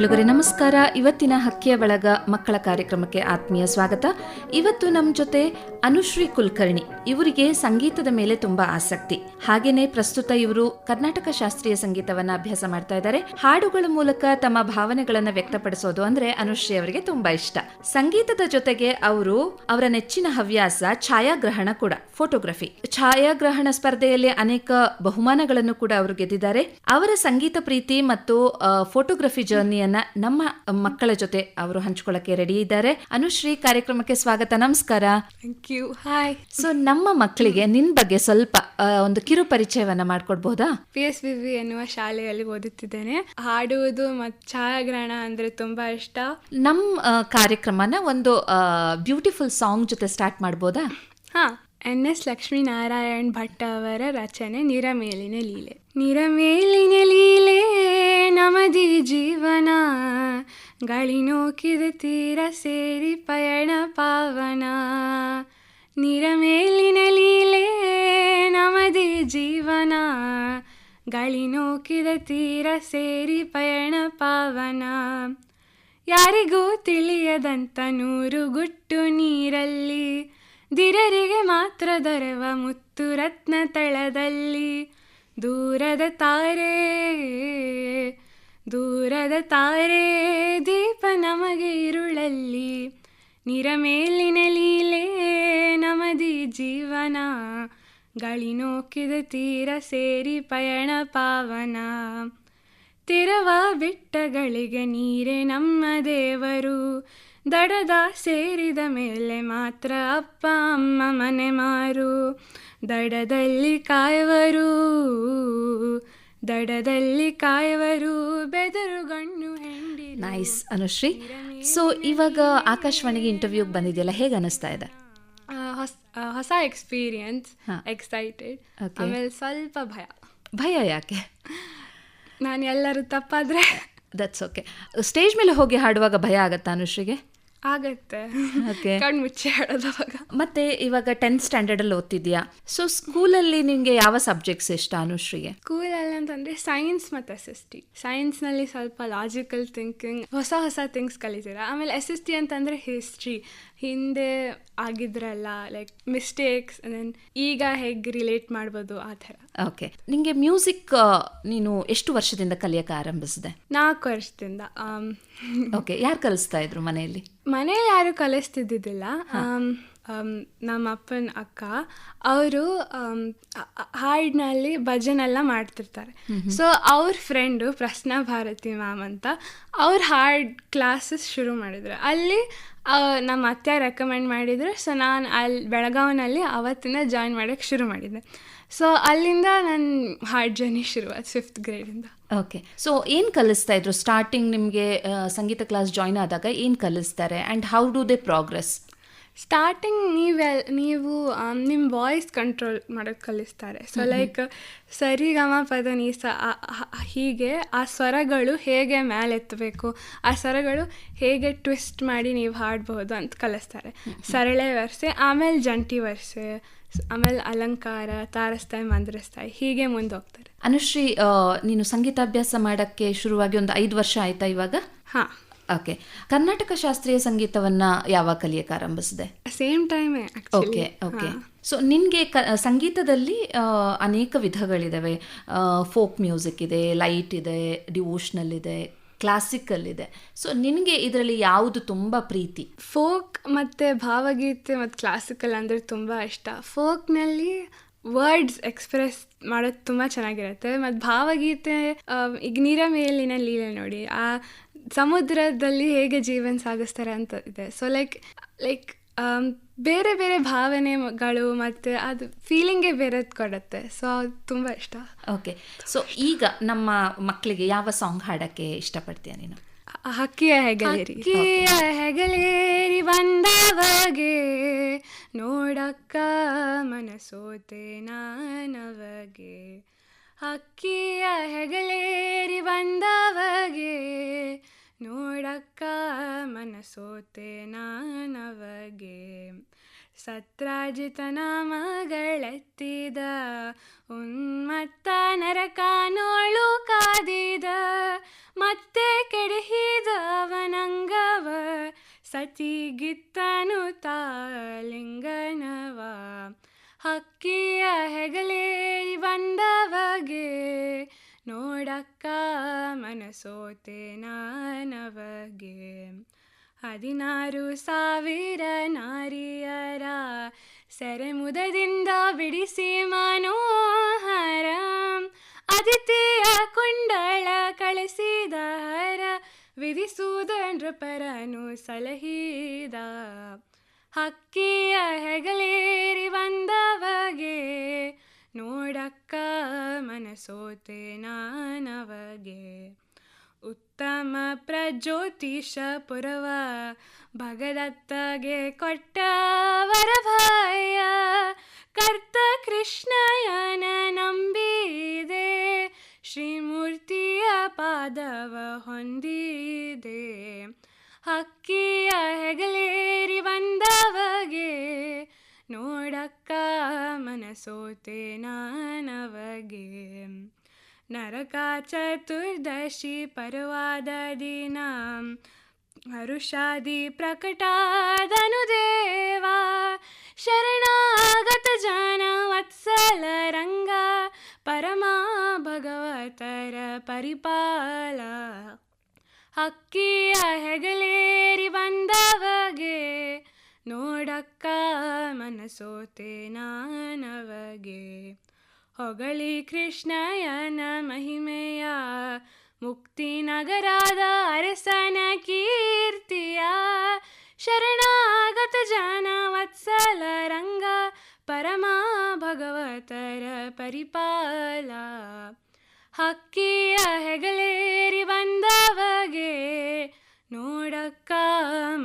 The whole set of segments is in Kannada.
ಕೇಳುಗರೆ ನಮಸ್ಕಾರ. ಇವತ್ತಿನ ಹಕ್ಕಿಯ ಬಳಗ ಮಕ್ಕಳ ಕಾರ್ಯಕ್ರಮಕ್ಕೆ ಆತ್ಮೀಯ ಸ್ವಾಗತ. ಇವತ್ತು ನಮ್ಮ ಜೊತೆ ಅನುಶ್ರೀ ಕುಲಕರ್ಣಿ. ಇವರಿಗೆ ಸಂಗೀತದ ಮೇಲೆ ತುಂಬಾ ಆಸಕ್ತಿ. ಹಾಗೇನೆ ಪ್ರಸ್ತುತ ಇವರು ಕರ್ನಾಟಕ ಶಾಸ್ತ್ರೀಯ ಸಂಗೀತವನ್ನ ಅಭ್ಯಾಸ ಮಾಡ್ತಾ ಇದ್ದಾರೆ. ಹಾಡುಗಳ ಮೂಲಕ ತಮ್ಮ ಭಾವನೆಗಳನ್ನ ವ್ಯಕ್ತಪಡಿಸೋದು ಅಂದ್ರೆ ಅನುಶ್ರೀ ಅವರಿಗೆ ತುಂಬಾ ಇಷ್ಟ. ಸಂಗೀತದ ಜೊತೆಗೆ ಅವರು ಅವರ ನೆಚ್ಚಿನ ಹವ್ಯಾಸ ಛಾಯಾಗ್ರಹಣ ಕೂಡ, ಫೋಟೋಗ್ರಫಿ. ಛಾಯಾಗ್ರಹಣ ಸ್ಪರ್ಧೆಯಲ್ಲಿ ಅನೇಕ ಬಹುಮಾನಗಳನ್ನು ಕೂಡ ಅವರು ಗೆದ್ದಿದ್ದಾರೆ. ಅವರ ಸಂಗೀತ ಪ್ರೀತಿ ಮತ್ತು ಫೋಟೋಗ್ರಫಿ ಜರ್ನಿಯನ್ನ ನಮ್ಮ ಮಕ್ಕಳ ಜೊತೆ ಅವರು ಹಂಚಿಕೊಳ್ಳಕ್ಕೆ ರೆಡಿ ಇದ್ದಾರೆ. ಅನುಶ್ರೀ, ಕಾರ್ಯಕ್ರಮಕ್ಕೆ ಸ್ವಾಗತ. ನಮಸ್ಕಾರ. Thank you. ಹಾಯ್. ಸೊ ನಮ್ಮ ಮಕ್ಕಳಿಗೆ ನಿನ್ ಬಗ್ಗೆ ಸ್ವಲ್ಪ ಒಂದು ಕಿರು ಪರಿಚಯವನ್ನ ಮಾಡ್ಕೊಡ್ಬಹುದಾ? PSBB ಎನ್ನುವ ಶಾಲೆಯಲ್ಲಿ ಓದುತ್ತಿದ್ದೇನೆ. ಹಾಡುವುದು ಮತ್ತು ಛಾಯಾಗ್ರಹಣ ಅಂದ್ರೆ ತುಂಬಾ ಇಷ್ಟ. ನಮ್ಮ ಕಾರ್ಯಕ್ರಮನ ಒಂದು ಬ್ಯೂಟಿಫುಲ್ ಸಾಂಗ್ ಜೊತೆ ಸ್ಟಾರ್ಟ್ ಮಾಡ್ಬೋದಾ? NS ಲಕ್ಷ್ಮೀನಾರಾಯಣ್ ಭಟ್ ಅವರ ರಚನೆ ನಿರಮೇಲಿನ ಲೀಲೆ. ನಿರಮೇಲಿನ ಲೀಲೆ ನಮದಿ ಜೀವನ, ಗಾಳಿ ನೋಕಿದ ತೀರ ಸೇರಿ ಪಯಣ ಪಾವನ. ನಿರಮೇಲಿನ ಲೀಲೆ ನಮದಿ ಜೀವನ, ಗಾಳಿ ನೋಕಿದ ತೀರ ಸೇರಿ ಪಯಣ ಪಾವನ. ಯಾರಿಗೂ ತಿಳಿಯದಂತ ನೂರು ಗುಟ್ಟು ನೀರಲ್ಲಿ, ಧಿರರಿಗೆ ಮಾತ್ರ ದೊರೆವ ಮುತ್ತು ರತ್ನ ತಳದಲ್ಲಿ. ದೂರದ ತಾರೆ ದೀಪ ನಮಗೆ ಇರುಳಲ್ಲಿ. ನಿರಮೇಲಿನ ಲೀಲೆ ನಮದಿ ಜೀವನ, ಗಾಳಿ ನೋಕಿದ ತೀರ ಸೇರಿ ಪಯಣ ಪಾವನ. ತಿರವ ಬಿಟ್ಟಗಳಿಗೆ ನೀರೇ ನಮ್ಮ ದೇವರು, ದಡದ ಸೇರಿದ ಮೇಲೆ ಮಾತ್ರ ಅಪ್ಪ ಅಮ್ಮ ಮನೆ ಮಾರು. ದಡದಲ್ಲಿ ಕಾಯುವರು ಬೆದರುಗಣ್ಣು ಹೆಂಡಿ. ನೈಸ್ ಅನುಶ್ರೀ. ಸೊ ಇವಾಗ ಆಕಾಶವಾಣಿಗೆ ಇಂಟರ್ವ್ಯೂಗೆ ಬಂದಿದೆಯಲ್ಲ, ಹೇಗೆ ಅನಿಸ್ತಾ ಇದೆ? ಹೊಸ ಎಕ್ಸ್ಪೀರಿಯನ್ಸ್, ಎಕ್ಸೈಟೆಡ್. ಆಮೇಲೆ ಸ್ವಲ್ಪ ಭಯ. ಯಾಕೆ? ನಾನು ಎಲ್ಲರೂ ತಪ್ಪಾದ್ರೆ ದಟ್ಸ್ ಓಕೆ. ಸ್ಟೇಜ್ ಮೇಲೆ ಹೋಗಿ ಹಾಡುವಾಗ ಭಯ ಆಗತ್ತಾ ಅನುಶ್ರೀಗೆ? ಆಗತ್ತೆ. ಕಣ್ಮುಚ್ಚಿ ಹೇಳೋದವಾಗ. ಮತ್ತೆ ಇವಾಗ 10th ಸ್ಟ್ಯಾಂಡರ್ಡ್ ಅಲ್ಲಿ ಓದ್ತಿದ್ಯಾ. ಸೊ ಸ್ಕೂಲಲ್ಲಿ ನಿಂಗೆ ಯಾವ ಸಬ್ಜೆಕ್ಟ್ಸ್ ಇಷ್ಟ ಅನುಶ್ರೀಗೆ? ಸ್ಕೂಲಲ್ಲಿ ಅಂತಂದ್ರೆ ಸೈನ್ಸ್ ಮತ್ತು SST. ಸೈನ್ಸ್ನಲ್ಲಿ ಸ್ವಲ್ಪ ಲಾಜಿಕಲ್ ಥಿಂಕಿಂಗ್, ಹೊಸ ಥಿಂಗ್ಸ್ ಕಲಿತೀರಾ. ಆಮೇಲೆ SST ಅಂತಂದ್ರೆ ಹಿಸ್ಟ್ರಿ, ಹಿಂದೆ ಆಗಿದ್ರಲ್ಲ, ಲೈಕ್ ಮಿಸ್ಟೇಕ್ಸ್, ಈಗ ಹೇಗೆ ರಿಲೇಟ್ ಮಾಡ್ಬೋದು ಆ ಥರ. ಓಕೆ. ನಿಂಗೆ ಮ್ಯೂಸಿಕ್ ನೀನು ಎಷ್ಟು ವರ್ಷದಿಂದ ಕಲಿಯಕ್ಕೆ ಆರಂಭಿಸಿದೆ? 4 ವರ್ಷದಿಂದ. ಓಕೆ. ಯಾರು ಕಲಿಸ್ತಾ ಇದ್ರು ಮನೆಯಲ್ಲಿ? ಮನೇಲಿ ಯಾರು ಕಲಿಸ್ತಿದ್ದಿದ್ದಿಲ್ಲ. ನಮ್ಮ ಅಪ್ಪನ ಅಕ್ಕ ಅವರು ಹಾಡಿನಲ್ಲಿ ಭಜನೆಲ್ಲ ಮಾಡ್ತಿರ್ತಾರೆ. ಸೊ ಅವ್ರ ಫ್ರೆಂಡು ಪ್ರಶ್ನಾ ಭಾರತಿ ಮ್ಯಾಮ್ ಅಂತ, ಅವ್ರ ಹಾಡ್ ಕ್ಲಾಸಸ್ ಶುರು ಮಾಡಿದ್ರು. ಅಲ್ಲಿ ನಮ್ಮ ಅತ್ತೆ ರೆಕಮೆಂಡ್ ಮಾಡಿದ್ರು. ಸೊ ನಾನು ಅಲ್ಲಿ ಬೆಳಗಾವಿನಲ್ಲಿ ಅವತ್ತಿಂದ ಜಾಯಿನ್ ಮಾಡೋಕ್ಕೆ ಶುರು ಮಾಡಿದ್ದೆ. ಸೊ ಅಲ್ಲಿಂದ ನನ್ನ ಹಾಡ್ ಜರ್ನಿ ಶುರುವಾದ 5th ಗ್ರೇಡಿಂದ. ಓಕೆ. ಸೊ ಏನು ಕಲಿಸ್ತಾ ಇದ್ರು ಸ್ಟಾರ್ಟಿಂಗ್ ನಿಮಗೆ? ಸಂಗೀತ ಕ್ಲಾಸ್ ಜಾಯಿನ್ ಆದಾಗ ಏನು ಕಲಿಸ್ತಾರೆ and how do they progress? Starting ನೀವು ನಿಮ್ಮ ವಾಯ್ಸ್ ಕಂಟ್ರೋಲ್ ಮಾಡೋಕ್ಕೆ ಕಲಿಸ್ತಾರೆ. ಸೊ ಲೈಕ್ ಸರಿಗಮ ಪದ ನೀ ಹೀಗೆ ಆ ಸ್ವರಗಳು ಹೇಗೆ ಮೇಲೆತ್ತಬೇಕು, ಆ ಸ್ವರಗಳು ಹೇಗೆ ಟ್ವಿಸ್ಟ್ ಮಾಡಿ ನೀವು ಹಾಡ್ಬೋದು ಅಂತ ಕಲಿಸ್ತಾರೆ. ಸರಳೆ ವರ್ಸೆ, ಆಮೇಲೆ ಜಂಟಿ ವರ್ಸೆ, ಆಮೇಲೆ ಅಲಂಕಾರ, ತಾರಸ್ತಾಯಿ, ಮಂದ್ರಸ್ತಾಯಿ, ಹೀಗೆ ಮುಂದೆ ಹೋಗ್ತಾರೆ. ಅನುಶ್ರೀ, ನೀನು ಸಂಗೀತಾಭ್ಯಾಸ ಮಾಡೋಕ್ಕೆ ಶುರುವಾಗಿ ಒಂದು 5 ವರ್ಷ ಆಯ್ತಾ ಇವಾಗ? ಹಾಂ. ಓಕೆ. ಕರ್ನಾಟಕ ಶಾಸ್ತ್ರೀಯ ಸಂಗೀತವನ್ನ ಯಾವಾಗ ಕಲಿಯಕ್ಕೆ ಆರಂಭಿಸಿದೆ? ಸೇಮ್ ಟೈಮೇ. ಓಕೆ. ಓಕೆ. ಸೊ ನಿನಗೆ ಸಂಗೀತದಲ್ಲಿ ಅನೇಕ ವಿಧಗಳಿದ್ದಾವೆ. ಫೋಕ್ ಮ್ಯೂಸಿಕ್ ಇದೆ, ಲೈಟ್ ಇದೆ, ಡಿವೋಷನಲ್ ಇದೆ, ಕ್ಲಾಸಿಕಲ್ ಇದೆ. ಸೊ ನಿನಗೆ ಇದರಲ್ಲಿ ಯಾವುದು ತುಂಬ ಪ್ರೀತಿ? ಫೋಕ್ ಮತ್ತು ಭಾವಗೀತೆ ಮತ್ತು ಕ್ಲಾಸಿಕಲ್ ಅಂದರೆ ತುಂಬ ಇಷ್ಟ. ಫೋಕ್ನಲ್ಲಿ ವರ್ಡ್ಸ್ ಎಕ್ಸ್ಪ್ರೆಸ್ ಮಾಡೋದು ತುಂಬ ಚೆನ್ನಾಗಿರುತ್ತೆ. ಮತ್ತು ಭಾವಗೀತೆ, ಈಗ ನೀರ ಮೇಲಿನ ಲೀಲೆ ನೋಡಿ, ಆ ಸಮುದ್ರದಲ್ಲಿ ಹೇಗೆ ಜೀವನ ಸಾಗಿಸ್ತಾರೆ ಅಂತ ಇದೆ. ಸೊ ಲೈಕ್ ಬೇರೆ ಬೇರೆ ಭಾವನೆಗಳು ಮತ್ತು ಅದು ಫೀಲಿಂಗೇ ಬೇರೆದು ಕೊಡುತ್ತೆ. ಸೊ ಅದು ತುಂಬ ಇಷ್ಟ. ಓಕೆ. ಸೊ ಈಗ ನಮ್ಮ ಮಕ್ಕಳಿಗೆ ಯಾವ ಸಾಂಗ್ ಹಾಡೋಕ್ಕೆ ಇಷ್ಟಪಡ್ತೀಯ ನೀನು? ಹಕ್ಕಿಯ ಹೆಗಲೇರಿ ಬಂದವಗೆ ನೋಡಕ್ಕ ಮನಸೋತೆ ನಾನವಗೆ. ಹಕ್ಕಿಯ ಹೆಗಲೇರಿ ಬಂದವಗೆ ನೋಡಕ್ಕ ಮನಸೋತೆ ನಾನವಗೆ. ಸತ್ರಾಜಿತನ ಮಗಳೆತ್ತಿದ ಉನ್ಮತ್ತ ನರಕ ನೋಳು ಕಾದಿದ ಮತ್ತೆ ಕೆಡಹಿದ ಅತಿಗಿತ್ತನು ತಾಲಿಂಗನವ ಹಕ್ಕಿಯ ಹೆಗಲೇರಿ ಬಂದವಗೆ ನೋಡಕ್ಕ ಮನಸೋತೆ ನಾನವಗೆ 16,000 ನಾರಿಯರ ಸೆರೆಮುದದಿಂದ ಬಿಡಿಸಿ ಮನೋಹರ ಅದಿತಿಯ ಕುಂಡಳ ಕಳಿಸಿದ ಹರ ವಿಧಿಸುವುದ ನೃಪರನು ಸಲಹಿದ ಹಕ್ಕಿಯ ಹೆಗಲೇರಿ ಬಂದವಗೆ ನೋಡಕ್ಕ ಮನಸೋತೆ ನಾನವಗೆ ಉತ್ತಮ ಪ್ರಜ್ಯೋತಿಷ ಪುರವ ಭಗದತ್ತಗೆ ಕೊಟ್ಟ ವರಭಯ ಕರ್ತ ಕೃಷ್ಣಯನ ನಂಬಿದೆ ಶ್ರೀಮೂರ್ತಿಯ ಪಾದವ ಹೊಂದಿದೆ ಹಕ್ಕಿಯ ಹೆಗಲೇರಿ ಬಂದವಗೆ ನೋಡಕ್ಕ ಮನಸೋತೆ ನಾನವಗೆ ನರಕ ಚತುರ್ದಶಿ ಪರ್ವಾದ ದಿನ ಹರುಷಾದಿ ಪ್ರಕಟಾದನು ದೇವ ಶರಣಾಗತ ಜನ ವತ್ಸಲ ರಂಗ ಪರಮ ಭಗವತರ ಪರಿಪಾಲ ಹಕ್ಕಿಯ ಹೆಗಲೇರಿ ಬಂದವಗೆ ನೋಡಕ್ಕ ಮನಸೋತೆ ನಾನವಗೆ ಹೊಗಳಿ ಕೃಷ್ಣಯನ ಮಹಿಮೆಯ ಮುಕ್ತಿನಗರದ ಅರಸನ ಕೀರ್ತಿಯ ಶರಣಾಗತ ಜನ ವತ್ಸಲ ರಂಗ ಪರಮ ಭಗವತರ ಪರಿಪಾಲ ಹಕ್ಕಿಯ ಹೆಗಲೇರಿ ಬಂದವಗೆ ನೋಡಕ್ಕ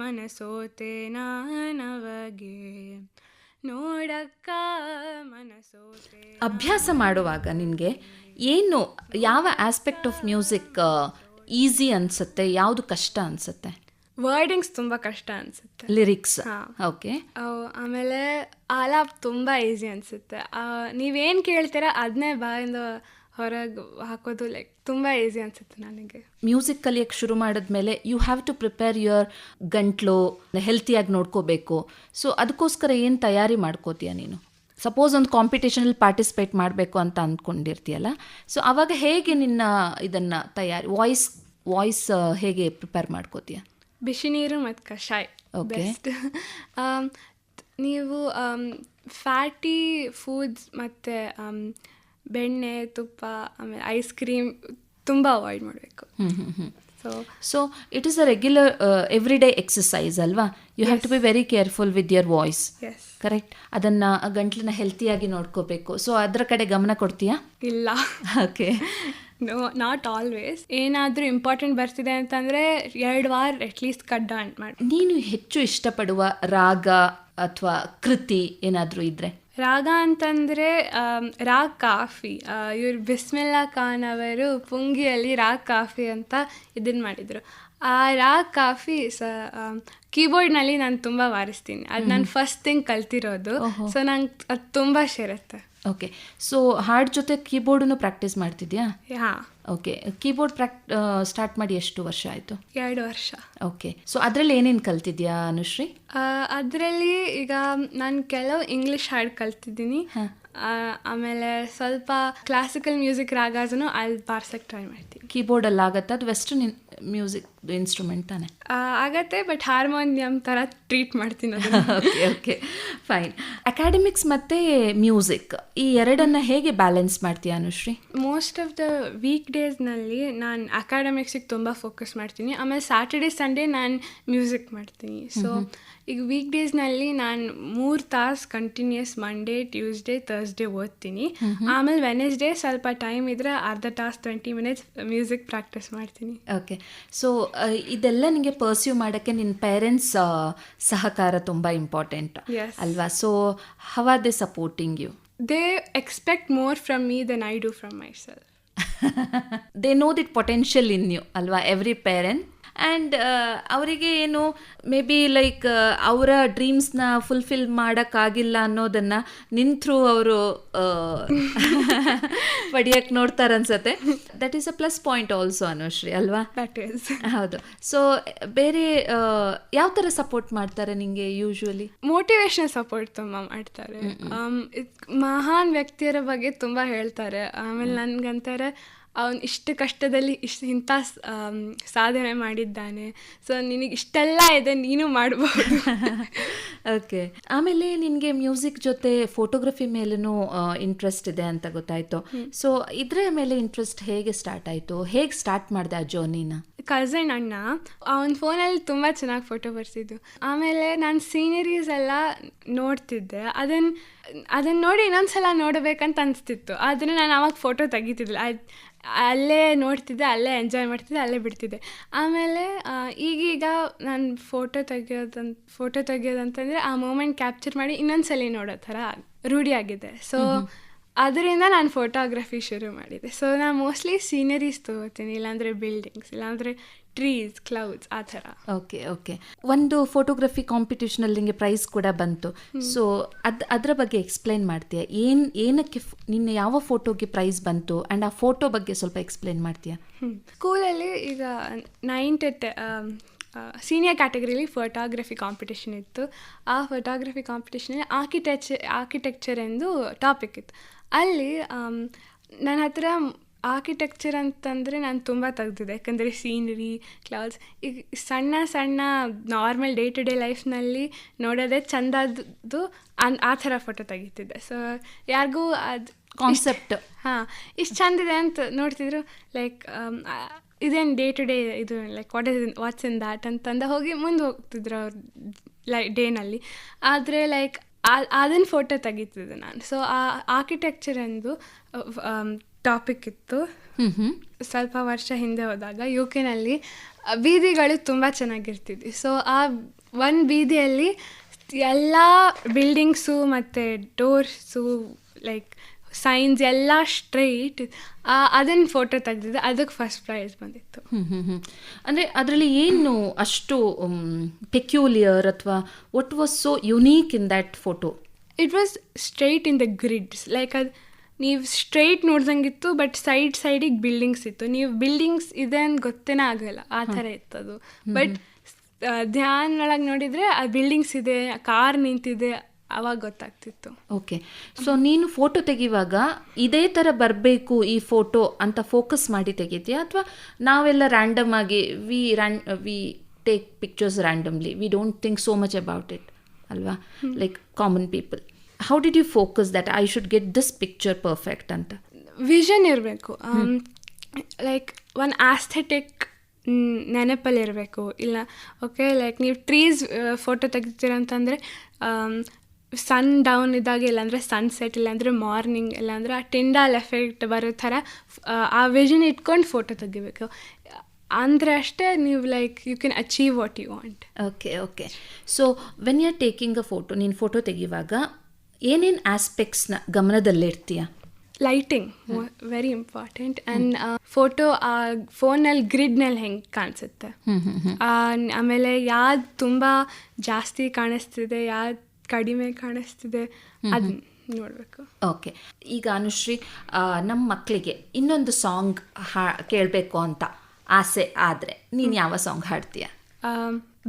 ಮನಸೋತೆ ನಾನವಗೆ ನೋಡಕ್ಕ ಮನಸೋತೆ. ಅಭ್ಯಾಸ ಮಾಡುವಾಗ ನಿನಗೆ ಏನು ಯಾವ ಆಸ್ಪೆಕ್ಟ್ ಆಫ್ ಮ್ಯೂಸಿಕ್ ಈಸಿ ಅನಿಸುತ್ತೆ, ಯಾವುದು ಕಷ್ಟ ಅನಿಸುತ್ತೆ? ವರ್ಡಿಂಗ್ಸ್ ತುಂಬ ಕಷ್ಟ ಅನಿಸುತ್ತೆ. ಲಿರಿಕ್ಸ್? ಹಾಂ, ಓಕೆ. ಆಮೇಲೆ ಆಲಾಪ್ ತುಂಬ ಈಸಿ ಅನಿಸುತ್ತೆ. ನೀವೇನು ಕೇಳ್ತೀರಾ ಅದನ್ನೇ ಬಾಯಿಂದ ಹೊರಗೆ ಹಾಕೋದು ಲೈಕ್ ತುಂಬ ಈಸಿ ಅನಿಸುತ್ತೆ ನನಗೆ. ಮ್ಯೂಸಿಕ್ ಕಲಿಯೋಕ್ಕೆ ಶುರು ಮಾಡಿದ್ಮೇಲೆ you have to prepare your ಗಂಟ್ಲು, ಹೆಲ್ತಿಯಾಗಿ ನೋಡ್ಕೋಬೇಕು. ಸೊ ಅದಕ್ಕೋಸ್ಕರ ಏನು ತಯಾರಿ ಮಾಡ್ಕೋತೀಯ ನೀನು? ಸಪೋಸ್ ಒಂದು ಕಾಂಪಿಟೇಷನಲ್ಲಿ ಪಾರ್ಟಿಸಿಪೇಟ್ ಮಾಡಬೇಕು ಅಂತ ಅಂದ್ಕೊಂಡಿರ್ತೀಯಲ್ಲ, ಸೊ ಆವಾಗ ಹೇಗೆ ನಿನ್ನ ಇದನ್ನು ತಯಾರಿ ವಾಯ್ಸ್ ಹೇಗೆ ಪ್ರಿಪೇರ್ ಮಾಡ್ಕೋತೀಯ? ಬಿಸಿ ನೀರು ಮತ್ತು ಕಷಾಯ ಬೆಸ್ಟ್. ನೀವು ಫ್ಯಾಟಿ ಫುಡ್ಸ್ ಮತ್ತು ಬೆಣ್ಣೆ, ತುಪ್ಪ, ಆಮೇಲೆ ಐಸ್ ಕ್ರೀಮ್ ತುಂಬ ಅವಾಯ್ಡ್ ಮಾಡಬೇಕು. So it is a regular every day exercise ಅಲ್ವಾ? You have to be very careful with your voice. Correct. ಅದನ್ನು ಗಂಟ್ಲನ್ನ ಹೆಲ್ತಿಯಾಗಿ ನೋಡ್ಕೋಬೇಕು. ಸೊ ಅದರ ಕಡೆ ಗಮನ ಕೊಡ್ತೀಯಾ? ಇಲ್ಲ. ಓಕೆ. Not always. ಏನಾದರೂ ಇಂಪಾರ್ಟೆಂಟ್ ಬರ್ತಿದೆ ಅಂತಂದರೆ 2 ವಾರ ಅಟ್ಲೀಸ್ಟ್ ಕಟ್ ಡೌನ್ ಮಾಡಿ. ನೀನು ಹೆಚ್ಚು ಇಷ್ಟಪಡುವ ರಾಗ ಅಥವಾ ಕೃತಿ ಏನಾದರೂ ಇದ್ದರೆ? ರಾಗ ಅಂತಂದರೆ ರಾಗ್ ಕಾಫಿ. ಇವರು ಬಿಸ್ಮಿಲ್ಲಾ ಖಾನ್ ಅವರು ಪುಂಗಿಯಲ್ಲಿ ರಾಗ್ ಕಾಫಿ ಅಂತ ಇದನ್ನು ಮಾಡಿದರು. ಆ ರಾಗ್ ಕಾಫಿ ಕೀಬೋರ್ಡ್ನಲ್ಲಿ ನಾನು ತುಂಬ ವಾರಿಸ್ತೀನಿ. ಅದು ನಾನು ಫಸ್ಟ್ ಥಿಂಗ್ ಕಲ್ತಿರೋದು. ಸೊ ನಂಗೆ ಅದು ತುಂಬ ಸೇರುತ್ತೆ. ಓಕೆ. ಸೊ ಹಾಡ್ ಜೊತೆ ಕೀಬೋರ್ಡನ್ನು ಪ್ರಾಕ್ಟೀಸ್ ಮಾಡ್ತಿದ್ಯಾ? ಹಾಂ. ಓಕೆ. ಕೀಬೋರ್ಡ್ ಸ್ಟಾರ್ಟ್ ಮಾಡಿ ಎಷ್ಟು ವರ್ಷ ಆಯಿತು? 2 ವರ್ಷ. ಓಕೆ. ಸೊ ಅದರಲ್ಲಿ ಏನೇನು ಕಲ್ತಿದ್ಯಾ ಅನುಶ್ರೀ? ಅದರಲ್ಲಿ ಈಗ ನಾನು ಕೆಲವು ಇಂಗ್ಲೀಷ್ ಹಾಡು ಕಲ್ತಿದ್ದೀನಿ. ಆಮೇಲೆ ಸ್ವಲ್ಪ ಕ್ಲಾಸಿಕಲ್ ಮ್ಯೂಸಿಕ್ ರಾಗಾಸನು ಅಲ್ಲಿ ಬಾರ್ಸಕ್ಕೆ ಟ್ರೈ ಮಾಡ್ತೀನಿ. ಕೀಬೋರ್ಡಲ್ಲಿ ಆಗತ್ತೆ? ಅದು ವೆಸ್ಟರ್ನ್ ಮ್ಯೂಸಿಕ್ ಇನ್ಸ್ಟ್ರೂಮೆಂಟ್ ತಾನೆ? ಆಗತ್ತೆ, ಬಟ್ ಹಾರ್ಮೋನಿಯಂ ಥರ ಟ್ರೀಟ್ ಮಾಡ್ತೀನಿ. Okay okay, fine. ಅಕಾಡೆಮಿಕ್ಸ್ ಮತ್ತು ಮ್ಯೂಸಿಕ್ ಈ ಎರಡನ್ನು ಹೇಗೆ ಬ್ಯಾಲೆನ್ಸ್ ಮಾಡ್ತೀಯಾ Anushree? Most of the week ಡೇಸ್ನಲ್ಲಿ ನಾನು ಅಕಾಡೆಮಿಕ್ಸಿಗೆ ತುಂಬ ಫೋಕಸ್ ಮಾಡ್ತೀನಿ. ಆಮೇಲೆ ಸ್ಯಾಟರ್ಡೇ ಸಂಡೇ ನಾನು ಮ್ಯೂಸಿಕ್ ಮಾಡ್ತೀನಿ. ಸೊ ಈಗ ವೀಕ್ ಡೇಸ್ನಲ್ಲಿ ನಾನು 3 ತಾಸು ಕಂಟಿನ್ಯೂಸ್ ಮಂಡೇ, ಟ್ಯೂಸ್ಡೇ, ಥರ್ಸ್ಡೇ ಓದ್ತೀನಿ. ಆಮೇಲೆ ವೆನೆಸ್ಡೇ ಸ್ವಲ್ಪ ಟೈಮ್ ಇದ್ದರೆ ಅರ್ಧ ತಾಸು 20 ಮಿನಿಟ್ಸ್ ಮ್ಯೂಸಿಕ್ ಪ್ರಾಕ್ಟೀಸ್ ಮಾಡ್ತೀನಿ. ಓಕೆ. ಸೊ ಇದೆಲ್ಲ ನಿಮಗೆ ಪರ್ಸ್ಯೂ ಮಾಡೋಕ್ಕೆ ನಿನ್ನ ಪೇರೆಂಟ್ಸ್ ಸಹಕಾರ ತುಂಬ ಇಂಪಾರ್ಟೆಂಟ್ ಅಲ್ವಾ? So how are they supporting you? They expect more from me than I do from myself. They know that potential in you ಅಲ್ವಾ? Every parent. ಆ್ಯಂಡ್ ಅವರಿಗೆ ಏನು ಮೇ ಬಿ ಲೈಕ್ ಅವರ ಡ್ರೀಮ್ಸ್ನ ಫುಲ್ಫಿಲ್ ಮಾಡೋಕ್ಕಾಗಿಲ್ಲ ಅನ್ನೋದನ್ನು ನಿನ್ನ ಥ್ರೂ ಅವರು ಪಡಿಯಕ್ಕೆ ನೋಡ್ತಾರೆ ಅನ್ಸತ್ತೆ. That is a plus point also Anushree ಅಲ್ವಾ? ದಟ್ ಈಸ್ ಹೌದು. ಸೊ ಬೇರೆ ಯಾವ ಥರ ಸಪೋರ್ಟ್ ಮಾಡ್ತಾರೆ ನಿಮಗೆ ಯೂಶ್ವಲಿ? ಮೋಟಿವೇಶನಲ್ ಸಪೋರ್ಟ್ ತುಂಬ ಮಾಡ್ತಾರೆ. ಮಹಾನ್ ವ್ಯಕ್ತಿಯರ ಬಗ್ಗೆ ತುಂಬ ಹೇಳ್ತಾರೆ. ಆಮೇಲೆ ನನ್ಗಂತಾರೆ ಅವನು ಇಷ್ಟು ಕಷ್ಟದಲ್ಲಿ ಇಂಥ ಸಾಧನೆ ಮಾಡಿದ್ದಾನೆ, ಸೊ ನಿನಗೆ ಇಷ್ಟೆಲ್ಲ ಇದೆ, ನೀನು ಮಾಡ್ಬೋದು. ಓಕೆ. ಆಮೇಲೆ ನಿನಗೆ ಮ್ಯೂಸಿಕ್ ಜೊತೆ ಫೋಟೋಗ್ರಫಿ ಮೇಲೂ ಇಂಟ್ರೆಸ್ಟ್ ಇದೆ ಅಂತ ಗೊತ್ತಾಯಿತು. ಸೊ ಇದರ ಮೇಲೆ ಇಂಟ್ರೆಸ್ಟ್ ಹೇಗೆ ಸ್ಟಾರ್ಟ್ ಆಯಿತು? ಹೇಗೆ ಸ್ಟಾರ್ಟ್ ಮಾಡಿದೆ ಆ ಜರ್ನಿನ? ಕಝನ್ ಅಣ್ಣ ಅವನ ಫೋನಲ್ಲಿ ತುಂಬ ಚೆನ್ನಾಗಿ ಫೋಟೋ ಬರ್ತಿದ್ದು. ಆಮೇಲೆ ನಾನು ಸೀನರೀಸ್ ಎಲ್ಲ ನೋಡ್ತಿದ್ದೆ. ಅದನ್ನು ನೋಡಿ ಇನ್ನೊಂದ್ಸಲ ನೋಡಬೇಕಂತ ಅನಿಸ್ತಿತ್ತು. ಆದರೆ ನಾನು ಆವಾಗ ಫೋಟೋ ತೆಗಿತಿದ್ದಿಲ್ಲ. ಅಲ್ಲೇ ನೋಡ್ತಿದ್ದೆ, ಅಲ್ಲೇ ಎಂಜಾಯ್ ಮಾಡ್ತಿದ್ದೆ, ಅಲ್ಲೇ ಬಿಡ್ತಿದ್ದೆ. ಆಮೇಲೆ ಈಗೀಗ ನಾನು ಫೋಟೋ ತೆಗಿಯೋದಂತಂದರೆ ಆ ಮೂಮೆಂಟ್ ಕ್ಯಾಪ್ಚರ್ ಮಾಡಿ ಇನ್ನೊಂದ್ಸಲ ನೋಡೋ ಥರ ರೂಢಿಯಾಗಿದೆ. ಸೊ ಅದರಿಂದ ನಾನು ಫೋಟೋಗ್ರಫಿ ಶುರು ಮಾಡಿದೆ. ಸೊ ನಾನು ಮೋಸ್ಟ್ಲಿ ಸೀನರೀಸ್ ತೊಗೋತೀನಿ, ಇಲ್ಲಾಂದರೆ ಬಿಲ್ಡಿಂಗ್ಸ್, ಇಲ್ಲಾಂದರೆ ಟ್ರೀಸ್, ಕ್ಲೌಡ್ಸ್, ಆ ಥರ. Okay okay. ಒಂದು ಫೋಟೋಗ್ರಫಿ ಕಾಂಪಿಟೇಷನಲ್ಲಿ ನಿಮಗೆ ಪ್ರೈಸ್ ಕೂಡ ಬಂತು. ಸೊ ಅದರ ಬಗ್ಗೆ ಎಕ್ಸ್ಪ್ಲೈನ್ ಮಾಡ್ತೀಯಾ? ಏನಕ್ಕೆ ನಿನ್ನೆ ಯಾವ ಫೋಟೋಗೆ ಪ್ರೈಸ್ ಬಂತು ಆ್ಯಂಡ್ ಆ ಫೋಟೋ ಬಗ್ಗೆ ಸ್ವಲ್ಪ ಎಕ್ಸ್ಪ್ಲೈನ್ ಮಾಡ್ತೀಯಾ? ಸ್ಕೂಲಲ್ಲಿ ಈಗ 9th ಸೀನಿಯರ್ ಕ್ಯಾಟಗರಿಲಿ ಫೋಟೋಗ್ರಫಿ ಕಾಂಪಿಟೇಷನ್ ಇತ್ತು. ಆ ಫೋಟೋಗ್ರಫಿ ಕಾಂಪಿಟೇಷನಲ್ಲಿ ಆರ್ಕಿಟೆಕ್ಚರ್ ಎಂದು ಟಾಪಿಕ್ ಇತ್ತು. ಅಲ್ಲಿ ನನ್ನ ಹತ್ರ ಆರ್ಕಿಟೆಕ್ಚರ್ ಅಂತಂದರೆ ನಾನು ತುಂಬ ತೆಗ್ದಿದ್ದೆ. ಯಾಕಂದರೆ ಸೀನರಿ, ಕ್ಲೌಡ್ಸ್, ಈಗ ಸಣ್ಣ ಸಣ್ಣ ನಾರ್ಮಲ್ ಡೇ ಟು ಡೇ ಲೈಫ್ನಲ್ಲಿ ನೋಡೋದೇ ಚೆಂದದ್ದು ಆ ಥರ ಫೋಟೋ ತೆಗಿತಿದ್ದೆ. ಸೊ ಯಾರಿಗೂ ಅದು ಕಾನ್ಸೆಪ್ಟ್ ಇಷ್ಟು ಚೆಂದಿದೆ ಅಂತ ನೋಡ್ತಿದ್ರು. ಲೈಕ್ ಇದೇನು ಡೇ ಟು ಡೇ ಇದು ಲೈಕ್ ವಾಟ್ಸ್ ಇನ್ ದ್ಯಾಟ್ ಅಂತಂದ ಹೋಗಿ ಮುಂದೆ ಹೋಗ್ತಿದ್ರು ಅವ್ರು ಡೇನಲ್ಲಿ. ಆದರೆ ಲೈಕ್ ಅದನ್ನು ಫೋಟೋ ತೆಗಿತಿದ್ದೆ ನಾನು. ಸೊ ಆ ಆರ್ಕಿಟೆಕ್ಚರ್ ಎಂದು ಟಾಪಿಕ್ ಇತ್ತು. ಸ್ವಲ್ಪ ವರ್ಷ ಹಿಂದೆ ಹೋದಾಗ UK ಬೀದಿಗಳು ತುಂಬ ಚೆನ್ನಾಗಿರ್ತಿದ್ವಿ. ಸೊ ಆ ಒಂದು ಬೀದಿಯಲ್ಲಿ ಎಲ್ಲ ಬಿಲ್ಡಿಂಗ್ಸು ಮತ್ತು ಡೋರ್ಸು ಲೈಕ್ ಸೈನ್ಸ್ ಎಲ್ಲ ಸ್ಟ್ರೈಟ್, ಅದನ್ನು ಫೋಟೋ ತೆಗೆದಿದ್ದೆ. ಅದಕ್ಕೆ ಫಸ್ಟ್ ಪ್ರೈಸ್ ಬಂದಿತ್ತು. ಅಂದರೆ ಅದರಲ್ಲಿ ಏನು ಅಷ್ಟು ಪೆಕ್ಯೂಲಿಯರ್ ಅಥವಾ what was so unique in that photo? It was straight in the grids. Like ಅದು ನೀವು ಸ್ಟ್ರೈಟ್ ನೋಡ್ದಂಗಿತ್ತು, ಬಟ್ ಸೈಡಿಗೆ ಬಿಲ್ಡಿಂಗ್ಸ್ ಇತ್ತು. ನೀವು ಬಿಲ್ಡಿಂಗ್ಸ್ ಇದೆ ಅಂತ ಗೊತ್ತೇನೇ ಆಗಲ್ಲ, ಆ ಥರ ಇತ್ತು ಅದು. ಬಟ್ ಧ್ಯಾನ್ ಒಳಗೆ ನೋಡಿದರೆ ಆ ಬಿಲ್ಡಿಂಗ್ಸ್ ಇದೆ, ಕಾರ್ ನಿಂತಿದೆ, ಅವಾಗ ಗೊತ್ತಾಗ್ತಿತ್ತು. ಓಕೆ. ಸೊ ನೀನು ಫೋಟೋ ತೆಗಿವಾಗ ಇದೇ ಥರ ಬರಬೇಕು ಈ ಫೋಟೋ ಅಂತ ಫೋಕಸ್ ಮಾಡಿ ತೆಗಿತೀಯಾ, ಅಥವಾ ನಾವೆಲ್ಲ ರ್ಯಾಂಡಮ್ ಆಗಿ we take pictures randomly, we don't think so much about it ಅಲ್ವಾ, like common people? How did you focus that I should get this picture perfect ಅಂತ? ವಿಷನ್ ಇರಬೇಕು. ಲೈಕ್ ಒನ್ ಆಸ್ಥೆಟಿಕ್ ನೆನಪಲ್ಲಿರಬೇಕು. ಇಲ್ಲ ಓಕೆ, ಲೈಕ್ ನೀವು ಟ್ರೀಸ್ ಫೋಟೋ ತೆಗಿತೀರ ಅಂತಂದರೆ ಸನ್ ಡೌನ್ ಇದ್ದಾಗ, ಇಲ್ಲಾಂದರೆ ಸನ್ಸೆಟ್, ಇಲ್ಲಾಂದರೆ ಮಾರ್ನಿಂಗ್, ಇಲ್ಲಾಂದರೆ ಆ ಟಿಂಡಾಲ್ ಎಫೆಕ್ಟ್ ಬರೋ ಥರ ಆ ವಿಷನ್ ಇಟ್ಕೊಂಡು ಫೋಟೋ ತೆಗಿಬೇಕು. ಅಂದರೆ ಅಷ್ಟೇ ನೀವು like you can achieve what you want. Okay okay. So when you are taking a photo, ನೀನು ಫೋಟೋ ತೆಗಿವಾಗ ಏನೇನು ಆಸ್ಪೆಕ್ಟ್ಸ್ನ ಗಮನದಲ್ಲಿರ್ತೀಯ? Lighting very important. And photo ಆ ಫೋನಲ್ಲಿ ಗ್ರಿಡ್ನಲ್ಲಿ ಹೆಂಗೆ ಕಾಣಿಸುತ್ತೆ, ಆಮೇಲೆ ಯಾವ್ದು ತುಂಬ ಜಾಸ್ತಿ ಕಾಣಿಸ್ತಿದೆ, ಯಾವ್ದು ಕಡಿಮೆ ಕಾಣಿಸ್ತಿದೆ, ಅದನ್ನ ನೋಡಬೇಕು. ಓಕೆ. ಈಗ ಅನುಶ್ರೀ, ನಮ್ಮ ಮಕ್ಕಳಿಗೆ ಇನ್ನೊಂದು ಸಾಂಗ್ ಕೇಳಬೇಕು ಅಂತ ಆಸೆ ಆದರೆ ನೀನು ಯಾವ ಸಾಂಗ್ ಹಾಡ್ತೀಯ?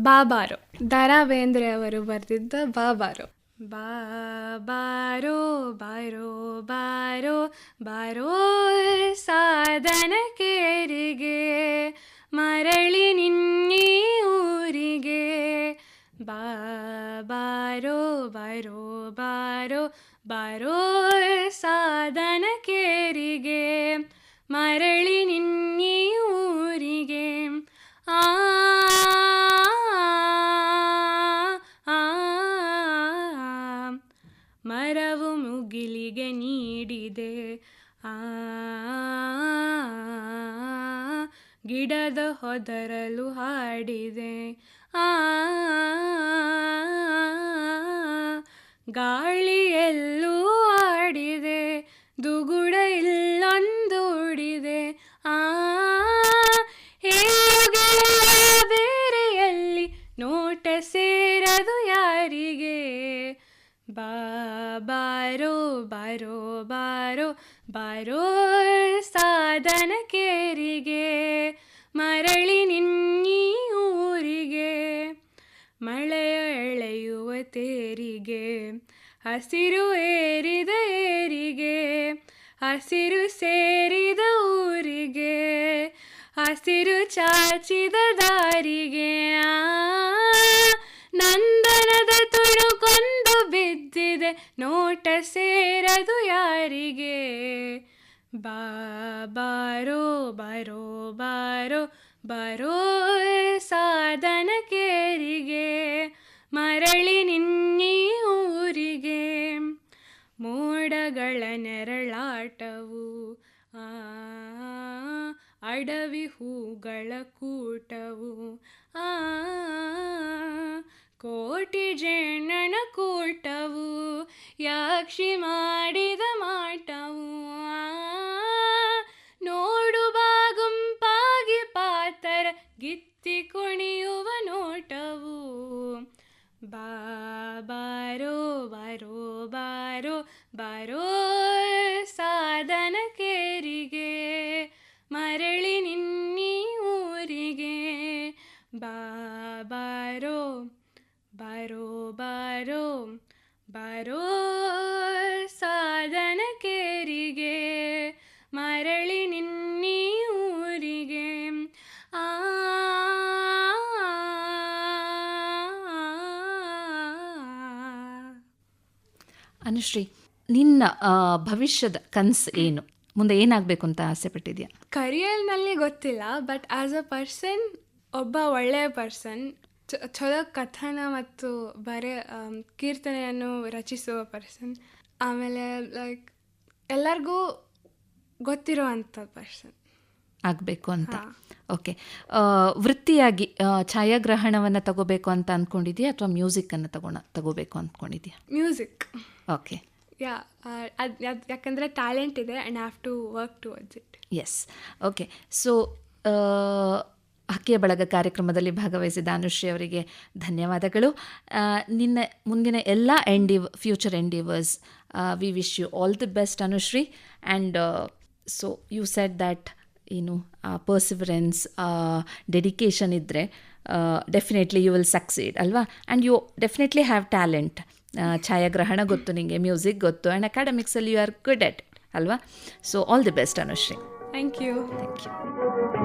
ಬಾಬಾರೋ, ದ.ರಾ ಬೇಂದ್ರೆ ಅವರು ಬರೆದಿದ್ದ ಬಾಬಾರೋ. ಬಾರೋ ಬಾರೋ ಬಾರೋ ಬಾರೋ ಸಾಧನ ಕೇರಿಗೆ, ಮರಳಿ ನಿನ್ನೀ ಊರಿಗೆ. ಬಾರೋ ಬಾರೋ ಬಾರೋ ಬಾರೋ ಸಾಧನ ಕೇರಿಗೆ, ಮರಳಿ ನಿನ್ನೀ ಊರಿಗೆ. ಮರವು ಮುಗಿಲಿಗೆ ನೀಡಿದೆ, ಗಿಡದ ಹೊದರಲು ಹಾಡಿದೆ, ಗಾಳಿಯೆಲ್ಲೂ ಆಡಿದೆ, ದುಗುಡ ಇಲ್ಲೊಂದೂಡಿದೆ. ಹೇಗೆ ಬಾರೋ ಬಾರೋ ಬಾರೋ ಸಾಧನ ಕೇರಿಗೆ ಮರಳಿ ನಿನ್ನೀ ಊರಿಗೆ ಮಳೆಯ ಎಳೆಯುವ ತೇರಿಗೆ ಹಸಿರು ಏರಿದ ಏರಿಗೆ ಹಸಿರು ಸೇರಿದ ಊರಿಗೆ ಹಸಿರು ಚಾಚಿದ ದಾರಿಗೆ ನಂದನದ ತುಣುಕೊಂದು ಬಿದ್ದಿದೆ ನೋಟ ಸೇರದು ಯಾರಿಗೆ ಬಾರೋ ಬಾರೋ ಬಾರೋ ಬಾರೋ ಸಾಧನ ಕೇರಿಗೆ ಮರಳಿ ನಿನ್ನೀ ಊರಿಗೆ ಮೋಡಗಳ ನೆರಳಾಟವು ಅಡವಿ ಹೂಗಳ ಕೂಟವು ಕೋಟಿ ಜೇನನ ಕೂಟವು ಯಾಕ್ಷಿ ಮಾಡಿದ ಮಾಟವು ನೋಡು ಬಾಗುಂಪಾಗಿ ಪಾತರ ಗಿತ್ತಿ ಕುಣಿಯುವ ನೋಟವು ಬಾರೋ ಬಾರೋ ಬಾರೋ ಬಾರೋ ಸಾಧನ ಕೇರಿಗೆ ಮರಳಿ ನಿನ್ನೀ ಊರಿಗೆ ಬಾರೋ ಬಾರೋ ಬಾರೋ ಬಾರೋ ಸಾಧನ ಕೇರಿಗೆ ಮರಳಿ ನಿನ್ನೀ ಊರಿಗೆ ಅನುಶ್ರೀ, ನಿನ್ನ ಭವಿಷ್ಯದ ಕನಸು ಏನು? ಮುಂದೆ ಏನಾಗಬೇಕು ಅಂತ ಆಸೆ ಪಟ್ಟಿದ್ಯಾ? ಕರಿಯರ್ನಲ್ಲಿ ಗೊತ್ತಿಲ್ಲ, ಬಟ್ ಆ್ಯಸ್ ಅ ಪರ್ಸನ್ ಒಬ್ಬ ಒಳ್ಳೆಯ ಪರ್ಸನ್, ಚಲೋ ಕಥನ ಮತ್ತು ಕೀರ್ತನೆಯನ್ನು ರಚಿಸುವ ಪರ್ಸನ್, ಆಮೇಲೆ ಲೈಕ್ ಎಲ್ಲರಿಗೂ ಗೊತ್ತಿರುವಂಥ ಪರ್ಸನ್ ಆಗಬೇಕು ಅಂತ. ಓಕೆ, ವೃತ್ತಿಯಾಗಿ ಛಾಯಾಗ್ರಹಣವನ್ನು ತಗೋಬೇಕು ಅಂತ ಅಂದ್ಕೊಂಡಿದ್ಯಾ ಅಥವಾ ಮ್ಯೂಸಿಕ್ಕನ್ನು ತಗೋಬೇಕು ಅಂದ್ಕೊಂಡಿದ್ಯಾ? ಮ್ಯೂಸಿಕ್. ಓಕೆ, ಯಾಕಂದರೆ ಟ್ಯಾಲೆಂಟ್ ಇದೆ and have to work towards it. Yes. Okay, so ಹಕ್ಕಿಯ ಬಳಗ ಕಾರ್ಯಕ್ರಮದಲ್ಲಿ ಭಾಗವಹಿಸಿದ ಅನುಶ್ರೀ ಅವರಿಗೆ ಧನ್ಯವಾದಗಳು. ನಿನ್ನ ಮುಂದಿನ ಎಲ್ಲ future endeavours, we wish you all the best Anushree. And so you said that perseverance, dedication ಇದ್ದರೆ ಡೆಫಿನೆಟ್ಲಿ ಯು ವಿಲ್ ಸಕ್ಸೀಡ್ ಅಲ್ವಾ? And you definitely have talent. ಛಾಯಾಗ್ರಹಣ ಗೊತ್ತು ನಿಮಗೆ, ಮ್ಯೂಸಿಕ್ ಗೊತ್ತು, ಆ್ಯಂಡ್ ಅಕಾಡೆಮಿಕ್ಸಲ್ಲಿ you are good at it ಅಲ್ವಾ? So all the best Anushree. Thank you. Thank you.